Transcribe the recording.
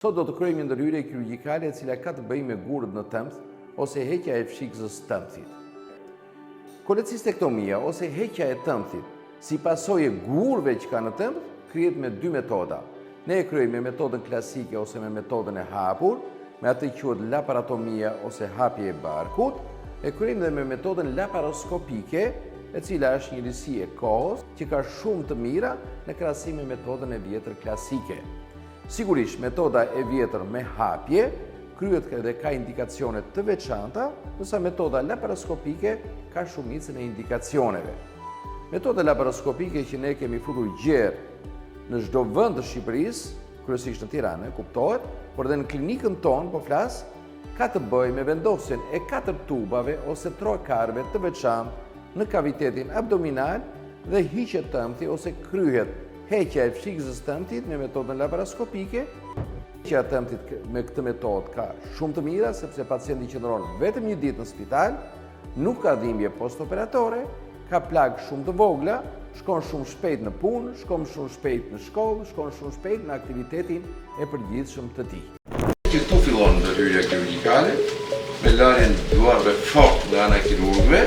Sot do të kryejmë një ndërhyrje kirurgjikale e cila ka të bëjë me gurët në tëmth ose heqja e fshikëzës tëmthit. Kolecystektomia ose heqja e tëmthit si pasojë e gurëve që ka në tëmth krijet me dy metoda. Ne e kryejmë me metodën klasike ose me metodën e hapur, me atë që quhet laparatomia ose hapje e barkut, e kryejmë dhe me metodën laparoskopike, e cila është një risi e kohës që ka shumë të mira në krahasim me metodën e vjetër klasike. Sigurisht, metoda e vjetër me hapje kryet dhe ka indikacione të veçanta, ndërsa metoda laparoskopike ka shumicën e indikacioneve. Metoda laparoskopike që ne kemi futur gjerë në çdo vend të Shqipërisë, kryesisht në Tiranë, kuptohet, por edhe në klinikën tonë, po flas, ka të bëjë me vendosjen e 4 tubave ose trokarëve të veçantë në kavitetin abdominal dhe hiqet tëmthi ose kryhet heqja e fshikëzës tëmthit me metodën laparoskopike. Heqja e tëmthit me këtë metodë ka shumë të mira sepse pacienti qëndron vetëm një ditë në spital, nuk ka dhimbje postoperatore, ka plagë shumë të vogla, shkon shumë shpejt në punë, shkon shumë shpejt në shkollë, shkon shumë shpejt në aktivitetin e përgjithshëm të tij. Këtu fillon ndërhyrja kirurgjikale me larjen e duarve fort nga ana e kirurgëve.